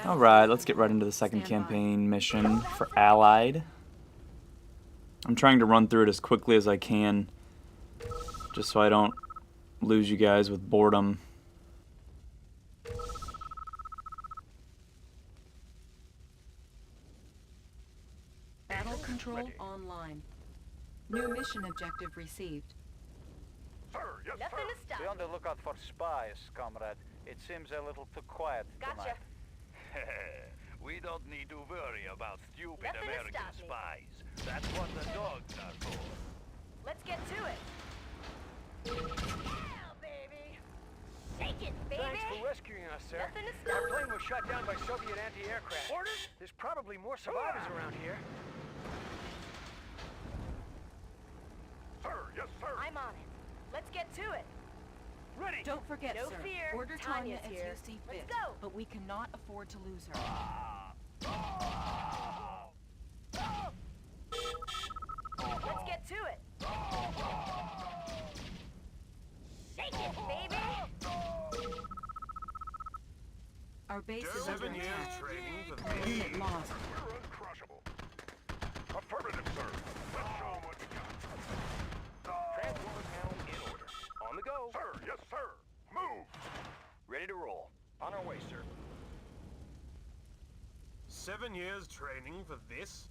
Alright, let's get right into the second campaign mission for Allied. I'm trying to run through it as quickly as I can, just so I don't lose you guys with boredom. Battle control online. New mission objective received. Sir, yes, Nothing sir. to stop. Be on the lookout for spies, comrade. It seems a little too quiet Gotcha. tonight. We don't need to worry about stupid Nothing to American stop me. spies. That's what the dogs are for. Let's get to it. Yeah, baby. Take it, baby. Thanks for rescuing us, sir. Nothing to Our stop. plane was shot down by Soviet anti-aircraft. Orders? There's probably more survivors around here. Sir, yes, sir. I'm on it. Let's get to it. Ready. Don't forget, No sir. fear, Order Tanya Tanya's as here. you see Let's fit. go. But we cannot afford to lose her. Let's get to it. Shake it, baby. Our base is under 7 years attack. training for Unit me. lost. We're uncrushable. Affirmative, sir. Let's show 'em what we got. Transformer panel in order. On the go. Sir, yes, sir. Move. Ready to roll. On our way, sir. 7 years training for this?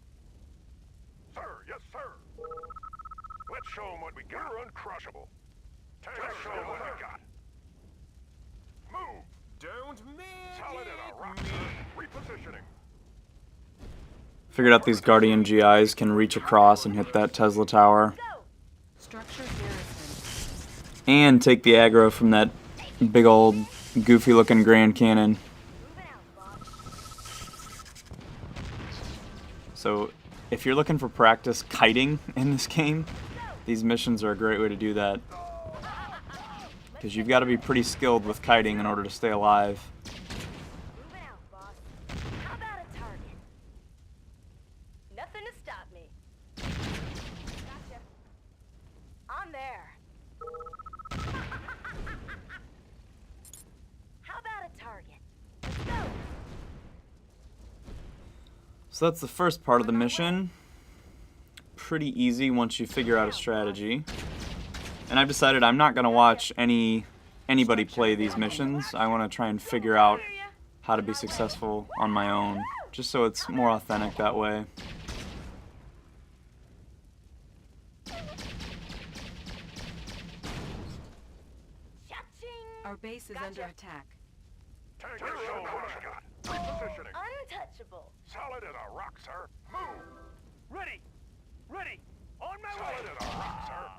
Sir, yes, sir. Let's show 'em what we got. We're uncrushable. Let's show 'em what we got. Move. Don't Solid as a rock, make sir. me. Repositioning. Figured out these Guardian GIs can reach across and hit that Tesla tower. Go. Structure garrison. And take the aggro from that big old goofy looking Grand Cannon. Moving out, boss. So if you're looking for practice kiting in this game, these missions are a great way to do that. Because you've got to be pretty skilled with kiting in order to stay alive. Moving out, boss. How about a target? Nothing to stop me. Gotcha. I'm there. How about a target? Let's go. So that's the first part of the mission. Pretty easy once you figure out a strategy. And I've decided I'm not going to watch anybody play these missions. I want to try and figure out how to be successful on my own, just so it's more authentic that way. Cha-ching. Our base is Gotcha. under attack. Tank, let's show 'em what we got. Repositioning. Untouchable. Solid as a rock, sir. Move. Ready. Ready. On my Solid way. as a rock, sir.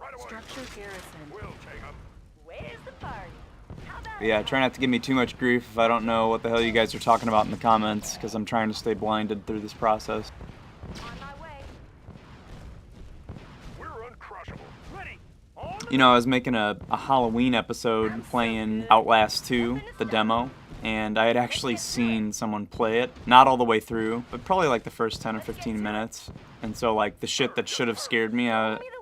Right away. Structure garrison. We'll take 'em. Where's the party? How about But yeah, try not to give me too much grief if I don't know what the hell you guys are talking about in the comments, because I'm trying to stay blinded through this process. on my way? We're uncrushable. Ready. On the You know, I was making a Halloween episode playing Outlast 2, the demo, and I had actually seen someone play it, not all the way through, but probably like the first 10 or 15 minutes. And so like the shit that should have scared me,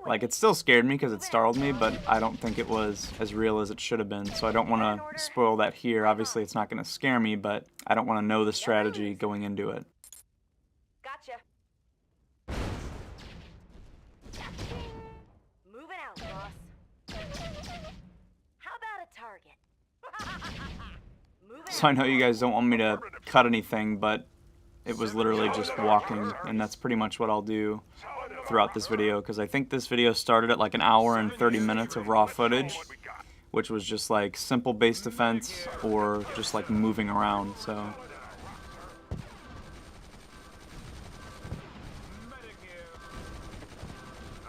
like it still scared me because it startled me, but I don't think it was as real as it should have been. So I don't want to spoil that here. Obviously it's not going to scare me, but I don't want to know the strategy going into it. Gotcha. Cha-ching. Moving out, boss. How about a target? Moving So I out. know you guys don't want me to cut anything, but it was literally just walking, and that's pretty much what I'll do throughout this video, because I think this video started at like an hour and 30 minutes of raw footage, What we got. which was just like simple base defense or just like moving around. So Medic here.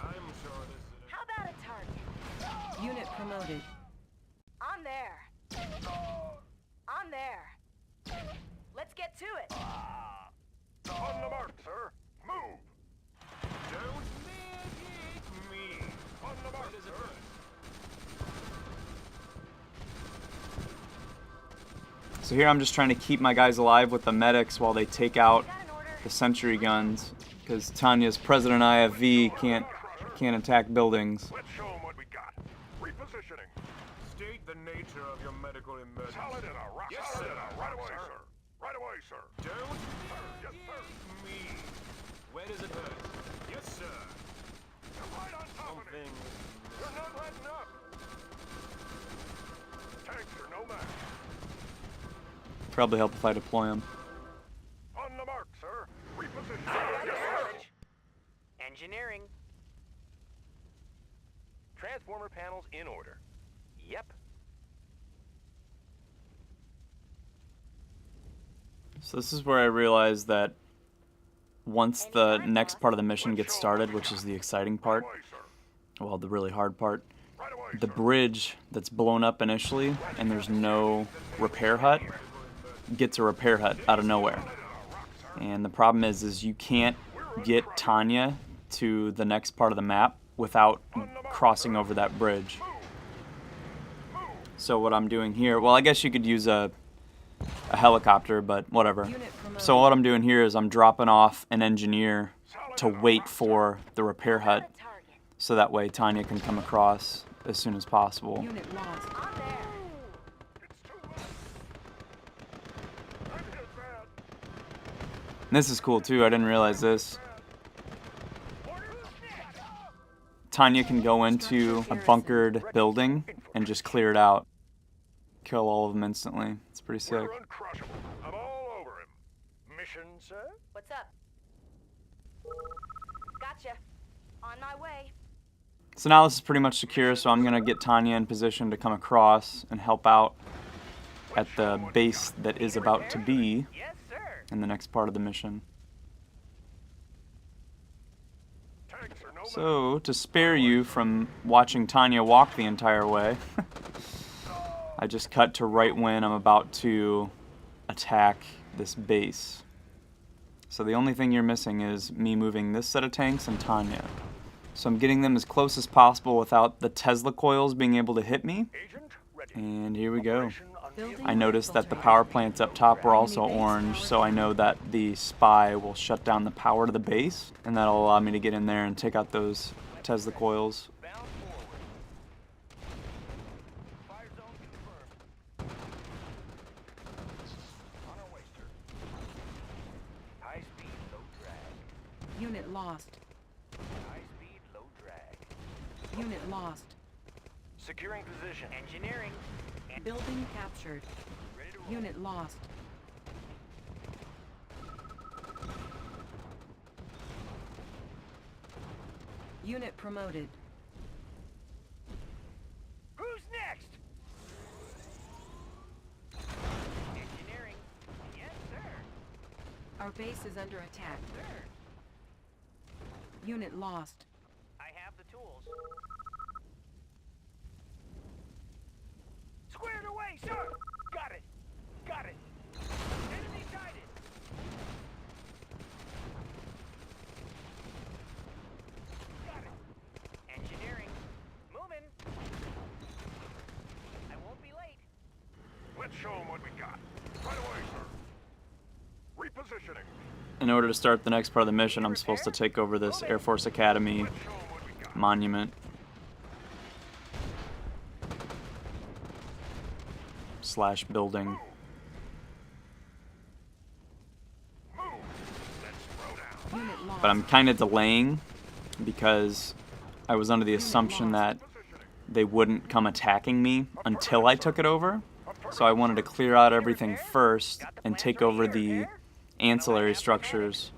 I'm sure this is How about a target? Unit promoted. I'm there. I'm there. Let's get to it. On the mark, sir. Move. Don't make me. On the mark, sir. So here I'm just trying to keep my guys alive with the medics while they take out Got an order. the sentry guns, because Tanya's President IFV can't attack buildings. Let's show 'em what we got. Repositioning. State the nature of your medical emergency. Solid as a rock. Yes, Solid sir. as a rock. right as it hurts. Yes, sir. You're right on top of it. Something. You're not letting up. Tanks are no match. Probably help if I deploy them. On the mark, sir. Reposition. Acknowledge. Engineering. Transformer panels in order. Yep. So this is where I realized that once the next part of the mission gets started, which is the exciting part, Right away, sir. well, the really hard part, Right away, the sir. bridge that's blown up initially and there's no repair hut gets a repair hut out of nowhere. And the problem is you can't get Tanya to the next part of the map without crossing over that bridge. So what I'm doing here, well, I guess you could use a helicopter, but whatever. Unit promoted. So what I'm doing here is I'm dropping off an engineer to wait for the repair hut, so that way Tanya can come across as soon as possible. Unit lost. On there. It's too late. I'm hit bad. And this is cool too, I didn't realize this. Tanya can go into a bunkered building and just clear it out. Kill all of them instantly. It's pretty sick. We're uncrushable. I'm all over him. Mission, sir? What's up? Gotcha. On my way. So now this is pretty much secure, so I'm gonna get Tanya in position to come across and help out at the base that is about to be Yes, sir. in the next part of the mission. Tanks are no match. So, to spare you from watching Tanya walk the entire way, I just cut to right when I'm about to attack this base. So the only thing you're missing is me moving this set of tanks and Tanya. So I'm getting them as close as possible without the Tesla coils being able to hit me. Agent ready. And here we go. Operation Building I noticed that the infiltrated. power plants up top were also orange, so I know that the spy will shut down the power to the base, and that'll allow me to get in there and take out those Tesla coils. Bound forward. Fire zone confirmed. On our way, sir. High speed, low drag. Unit lost. High speed, low drag. Unit lost. Securing position. Engineering. Building captured. Ready to roll. Unit lost. Unit promoted. Who's next? Engineering. Yes, sir. Our base is under attack. Sir. Unit lost. I have the tools. Squared away, sir! Got it! Got it! Enemy sighted! Got it! Engineering. Moving! I won't be late. Let's show them what we got. Right away, sir. Repositioning. In order to start the next part of the mission, I'm supposed to take over this Air Force Academy Let's show them what we got. monument slash building. Move. Let's throw down. Unit lost. But I'm kind of delaying because I was under the assumption that they wouldn't come attacking me until I took it over. So I wanted to clear out everything first and take over the ancillary structures,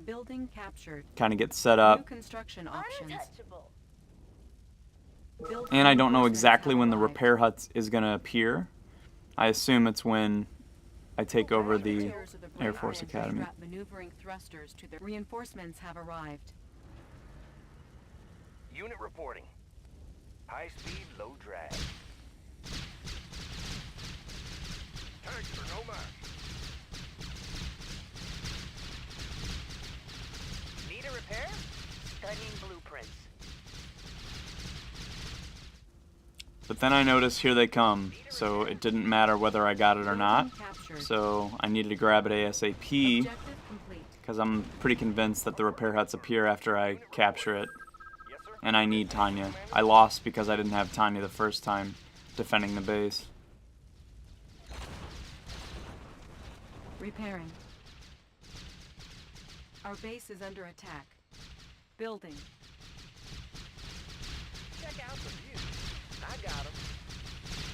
Building captured. kind of get set New up. construction options. Untouchable. Build And I don't know reinforcements exactly have when the arrived. repair huts is going to appear. I assume it's when I take over the Tiers of the Air bridge Force and Academy. strap maneuvering thrusters to the reinforcements have arrived. Unit reporting. High speed, low drag. Tanks are no match. Need a repair? Studying blueprints. But then I noticed here they come, so it didn't matter whether I got it or not. Building captured. So I needed to grab it ASAP Objective complete. because I'm pretty convinced that the repair huts appear after I capture it. Yes, sir. And I need Tanya. I lost because I didn't have Tanya the first time defending the base. Repairing. Our base is under attack. Building. Check out the view. I got him.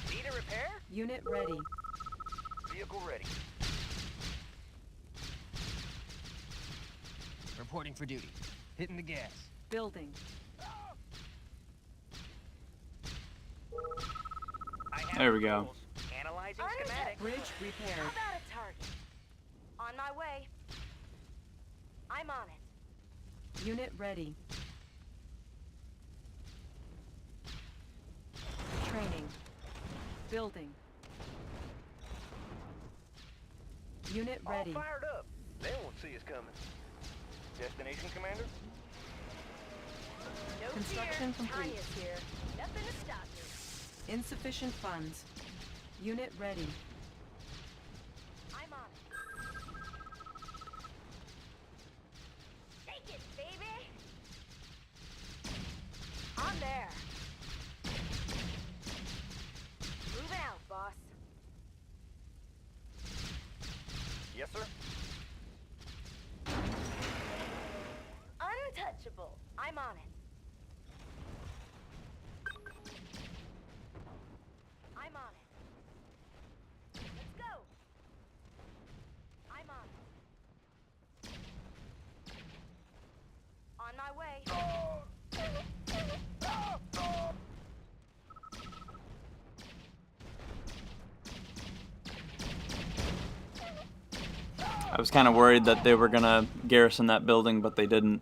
Need a repair? Unit ready. Vehicle ready. Reporting for duty. Hitting the gas. Building. I have There we go. tools. Analyzing Alright. schematic. Bridge How repaired. about a target? On my way. I'm on it. Unit ready. Training. Building. Unit All ready. fired up. They won't see us coming. Destination, Commander? No Construction fear. complete. Tanya's here. Nothing to stop me. Insufficient funds. Unit ready. I'm on it. Take it, baby. I'm there. Moving out, boss. Yes, sir. Untouchable. I'm on it. I'm on it. Let's go. I'm on it. On my way. I was kind of worried that they were gonna garrison that building, but they didn't.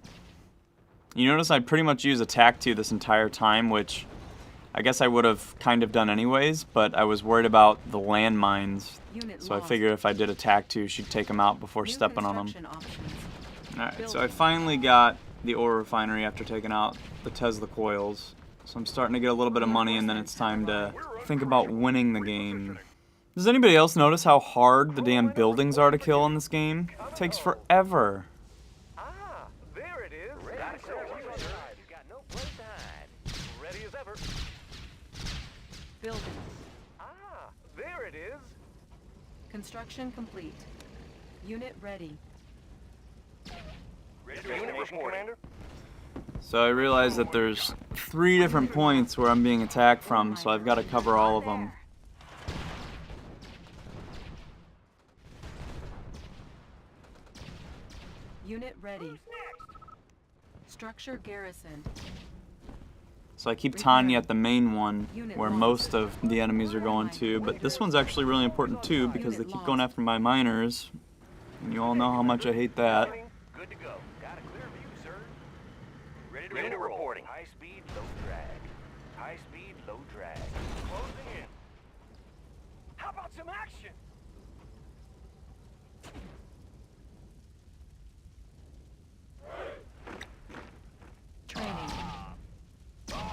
You notice I pretty much use attack 2 this entire time, which I guess I would have kind of done anyways, but I was worried about the landmines. Unit So I lost. figured if I did attack 2, she'd take them out before New stepping on them. construction options. Alright, so I finally got the ore refinery after taking out the Tesla coils. So I'm starting to get a little bit of money, and then it's time to think about winning the game. Does anybody else notice how hard the damn buildings are to kill in this game? It takes forever. Ah, there it is. Got it, sir. You got no place to hide. Ready as ever. Building. Ah, there it is. Construction complete. Unit ready. Unit reporting. So I realized that there's 3 different points where I'm being attacked from, so I've got to cover all of them. Unit ready. Structure garrison. So I keep Tanya at the main one, where most of the enemies are going to, but this one's actually really important too, because they keep going after my miners, and you all know how much I hate that. Good to go. Got a clear view, sir. Ready to roll. Reporting. High speed, low drag. High speed, low drag. Closing in. How about some action? Training.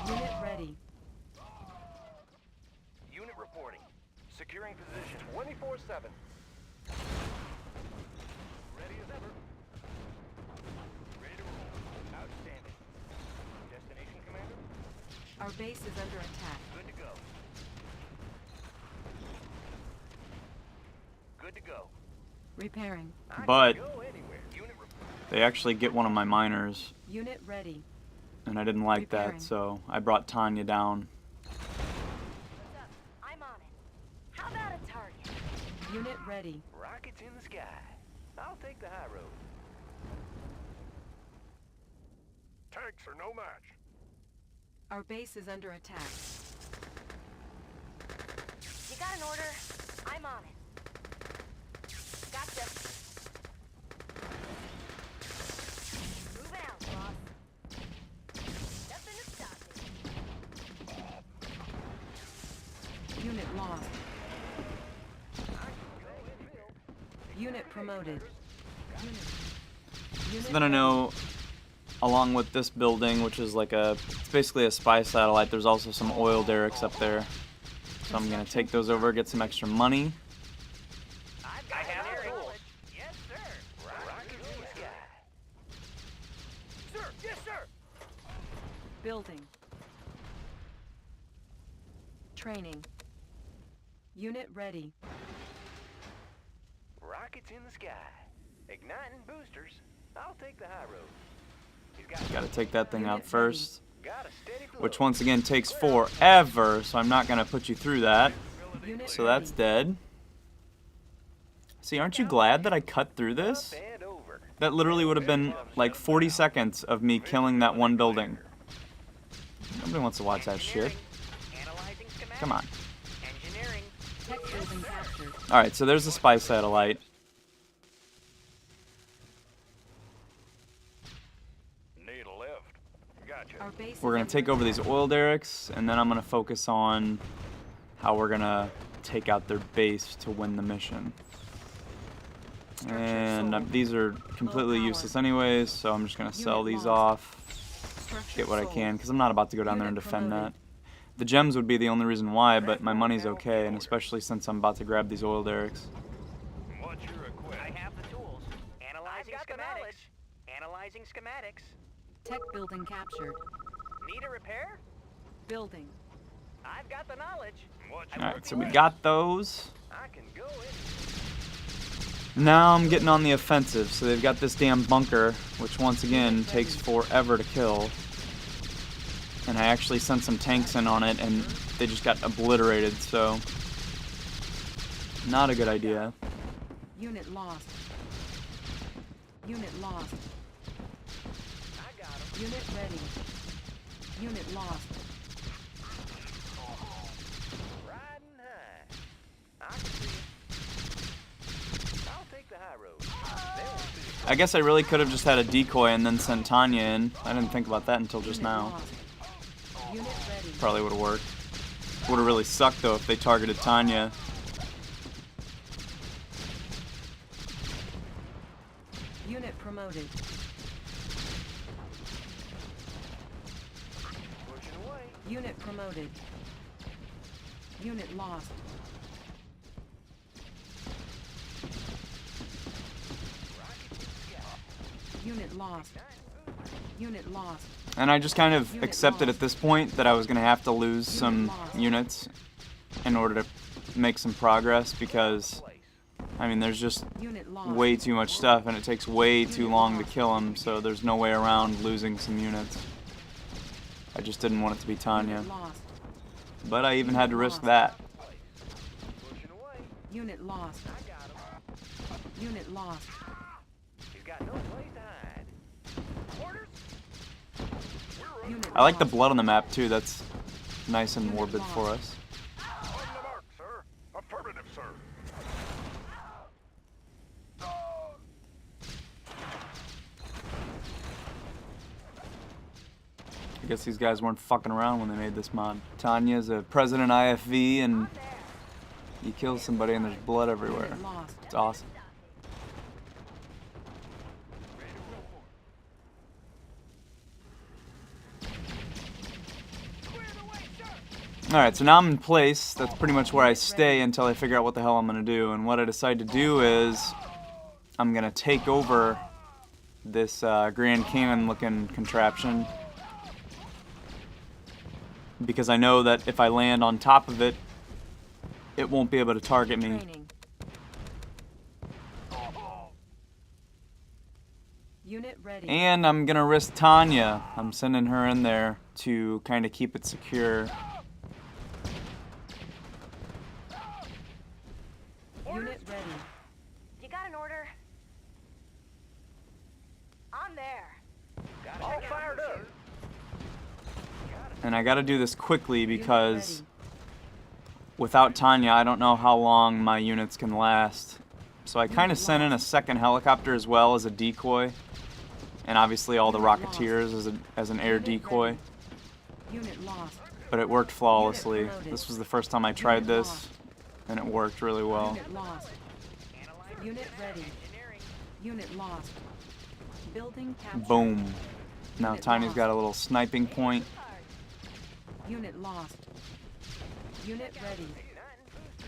Unit ready. Unit reporting. Securing position 24/7. Ready as ever. Ready to roll. Outstanding. Destination, Commander? Our base is under attack. Good to go. Good to go. Repairing. I But can go anywhere. Unit reporting. they actually get one of my miners, Unit ready. and I didn't like Repairing. that, so I brought Tanya down. What's up? I'm on it. How about a target? Unit ready. Rockets in the sky. I'll take the high road. Tanks are no match. Our base is under attack. You got an order? I'm on it. Gotcha. Moving out, boss. Nothing to stop me. Unit lost. Unit promoted. Unit So then I know, along with this building, which is like it's basically a spy satellite, there's also some oil derricks up there. So I'm gonna take those over, get some extra money. I have your tools. Yes, sir. Rockets in the sky. Sir, yes, sir. Building. Training. Unit ready. Rockets in the sky. Igniting boosters. I'll take the high road. He's got Gotta take that thing out Unit first. got a steady flow. Which once again takes forever, so I'm not gonna put you through that. Unit So that's ready. dead. See, aren't you glad that I cut through this? Up and over. That literally would have been like 40 seconds of me killing that one building. Nobody wants to watch that shit. Analyzing schematics. Come on. Engineering. Tech building captured. Alright, so there's the spy satellite. Need a lift. Gotcha. Our base We're is gonna take over these oil derricks, and then I'm gonna focus on how we're gonna take out their base to win the mission. And these are completely useless anyways, so I'm just gonna sell these off, Structure get what I sold. can, because I'm not about to go down there and Unit defend that. promoted. The gems would be the only reason why, but my money's okay, and especially since I'm about to grab these oil derricks. What's your request? I have the tools. Analyzing got the schematics. knowledge. Analyzing schematics. Tech building captured. Need a repair? Building. I've got the knowledge. What's I your Alright, so we request? got those. I can go in. Now I'm getting on the offensive, so they've got this damn bunker, which once again takes forever to kill. And I actually sent some tanks in on it, and they just got obliterated, so... Not a good idea. Unit lost. Unit lost. I got him. Unit ready. Unit lost. Riding high. I can see it. I'll take the high road. They won't see I guess I really could have just had a decoy and then sent Tanya in. I didn't think about that until just Unit now. lost. Unit ready. Probably would have worked. Would have really sucked though if they targeted Tanya. Unit promoted. pushing away. Unit promoted. Unit lost. Unit lost. Unit lost. And I just kind of Unit accepted lost. at this point that I was going to have to lose some lost. units in order to make some progress because, I mean, there's just Unit lost. way too much stuff and it takes way too long to kill them, so there's no way around losing some units. I just didn't want it to be Tanya. Unit lost. But I even had to risk Lost. that. Pushing away. Unit lost. I got him. Unit lost. He's got no place to hide. Orders? Unit I like the lost. blood on the map too, that's nice and morbid for us. On the mark, sir. Affirmative, sir. I guess these guys weren't fucking around when they made this mod. Tanya's a president IFV and you kill somebody and there's blood everywhere. Unit lost. It's awesome. Alright, so now I'm in place. That's pretty much where I stay until I figure out what the hell I'm going to do. And what I decide to do is I'm going to take over this Grand Canyon looking contraption. Because I know that if I land on top of it, it won't be able to target me. Training. Unit ready. And I'm going to risk Tanya. I'm sending her in there to kind of keep it secure. Unit ready. You got an order? I'm there. All fired up. And I got to do this quickly Unit because ready. without Tanya, I don't know how long my units can last. So I kind of sent in a second helicopter as well as a decoy. And obviously all the Unit Rocketeers as an air Unit decoy. ready. Unit lost. But it worked flawlessly. promoted. This was the first time I tried Unit this, lost. and it worked really well. Unit lost. Unit ready. Unit lost. Building captured. Boom. Now Unit Tanya's lost. got a little sniping point. Unit lost. Unit ready.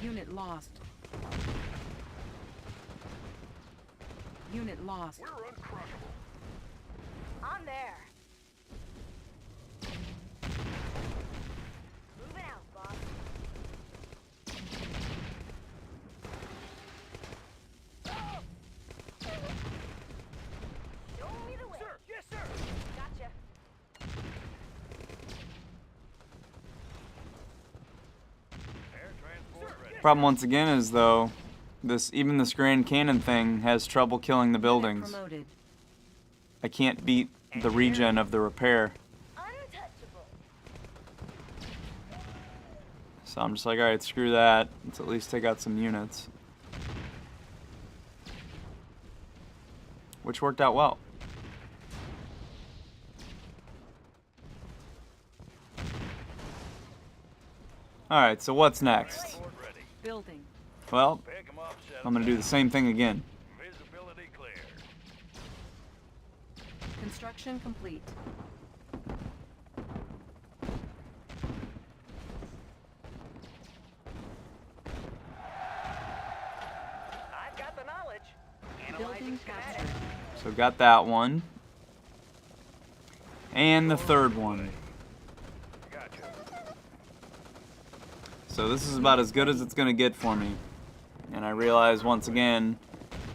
Unit lost. Unit lost. We're uncrushable. I'm there. Moving out, boss. Problem once again is though, even this Grand Cannon thing has trouble killing the Unit buildings. promoted. I can't beat the regen of the repair. Untouchable. So I'm just like, alright, screw that. Let's at least take out some units. Which worked out well. Alright, so what's next? Building. Well, Pick 'em up, set 'em I'm gonna do the same thing again. Visibility clear. Construction complete. I've got the knowledge. Building captured. So got that one. And the third one. Gotcha. So this is about as good as it's gonna get for me. And I realize once again,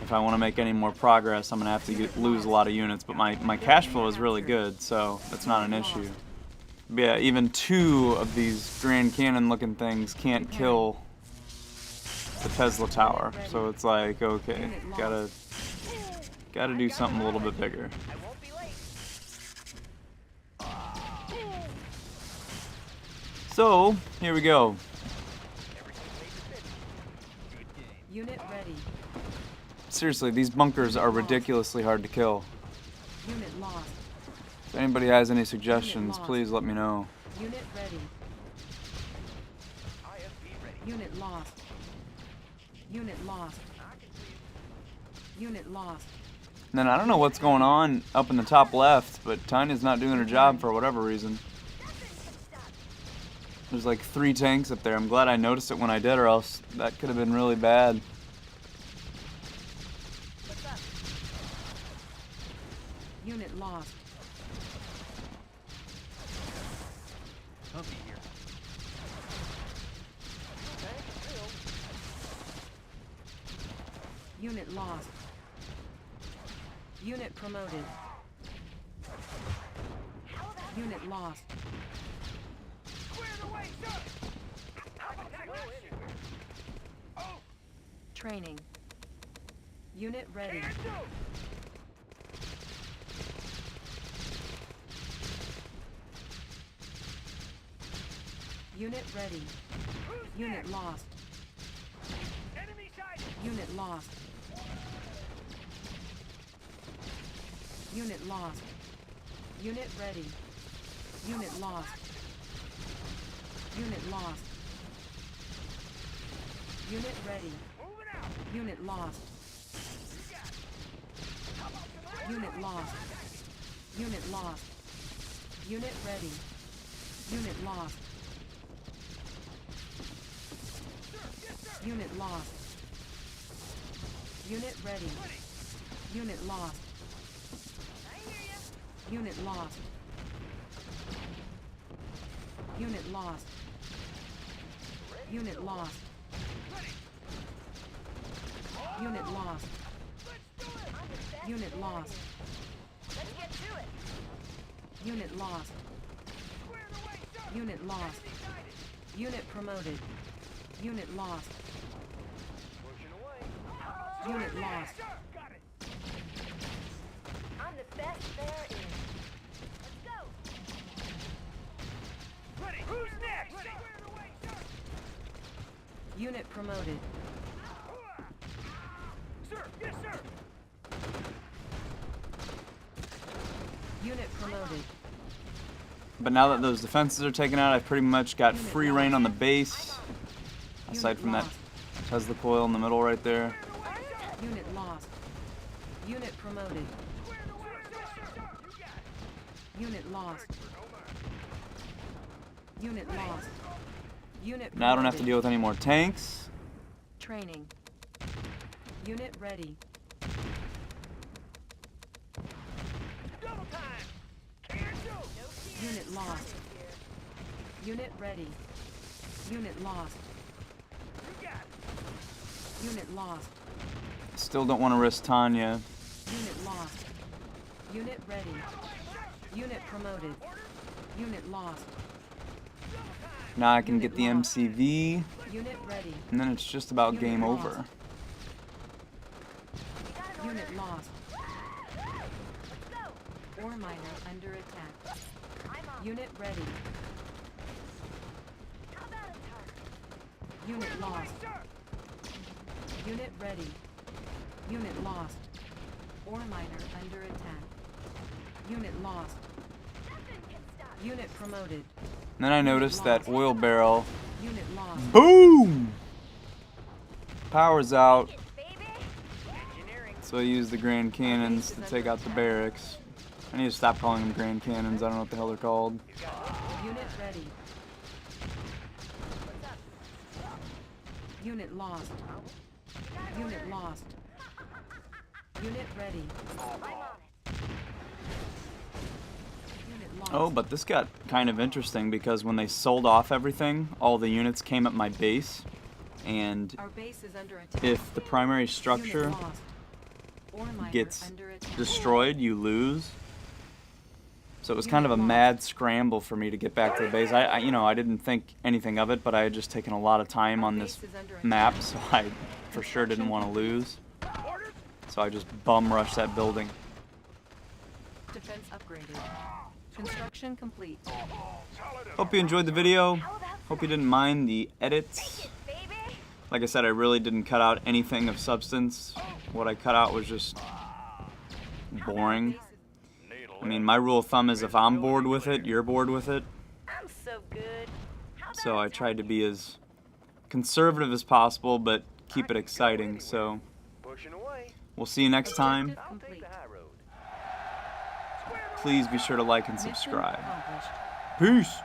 if I want to make any more progress, I'm gonna have to lose a lot of units. But my cash flow is really good, so that's not an issue. But yeah, even 2 of these Grand Cannon looking things can't kill the Tesla Tower. So it's like, okay, gotta do something a little bit bigger. I won't be late. So here we go. Unit ready. Seriously, these bunkers are ridiculously hard to kill. Unit lost. If anybody has any suggestions, please let me know. Unit ready. IFB ready. Unit lost. Unit lost. Unit lost. And then I don't know what's going on up in the top left, but Tanya's not doing her job for whatever reason. There's like 3 tanks up there. I'm glad I noticed it when I did, or else that could have been really bad. Unit lost. Humpy here. Unit lost. Unit promoted. Unit lost. Training. Unit ready. Unit ready. Unit lost. Unit lost. Unit lost. Unit ready. Unit lost. Unit lost. Unit ready. Unit lost. Unit lost. Unit lost. Unit ready. Unit lost. Unit lost. Unit ready. Unit lost. Unit lost. Unit lost. Unit lost. Unit lost. Unit lost. Let's get to it. Unit lost. Unit lost. Unit promoted. Unit lost. Unit lost. I'm the best there is. Let's go. Ready. Who's next? Unit promoted. Sir, yes, sir. Unit promoted. But now that those defenses are taken out, I've pretty much got free reign on the base. Aside from that Tesla coil in the middle right there. Unit lost. Unit promoted. Unit lost. Unit lost. Unit promoted. Now I don't have to deal with any more tanks. Training. Unit ready. Double time. Unit lost. Unit ready. Unit lost. Unit lost. Still don't want to risk Tanya. Unit lost. Unit ready. Unit promoted. Unit lost. Now I can get the MCV. Unit ready. and then it's just about Unit game lost. over. Unit lost. Ore miner under attack. Unit ready. Unit lost. Unit ready. Unit lost. Ore miner under attack. Unit lost. Unit promoted. And then I noticed that oil barrel, Unit lost. boom! Power's out, so I used the Grand Cannons to take out the barracks. I need to stop calling them Grand Cannons, I don't know what the hell they're called. Unit ready. Unit lost. Unit lost. Unit ready. Unit lost. Oh, but this got kind of interesting because when they sold off everything, all the units came at my base, and Our base is under attack. if the primary Unit structure lost. Ore miner gets under attack. destroyed, you lose. So it was kind of a mad scramble for me to get back to the base. I didn't think anything of it, but I had just taken a lot of time on this map, so I for sure didn't want to lose. So I just bum rushed that building. Defense upgraded. Construction complete. Hope you enjoyed the video. Hope you didn't mind the edits. Like I said, I really didn't cut out anything of substance. What I cut out was just boring. I mean, my rule of thumb is if I'm bored with it, you're bored with it. I'm so good. So I tried to be as conservative as possible, but keep it exciting. So Pushing away. we'll see you next time. Objective I'll take complete. the high road. Please be sure to like and Mission subscribe. accomplished. Peace.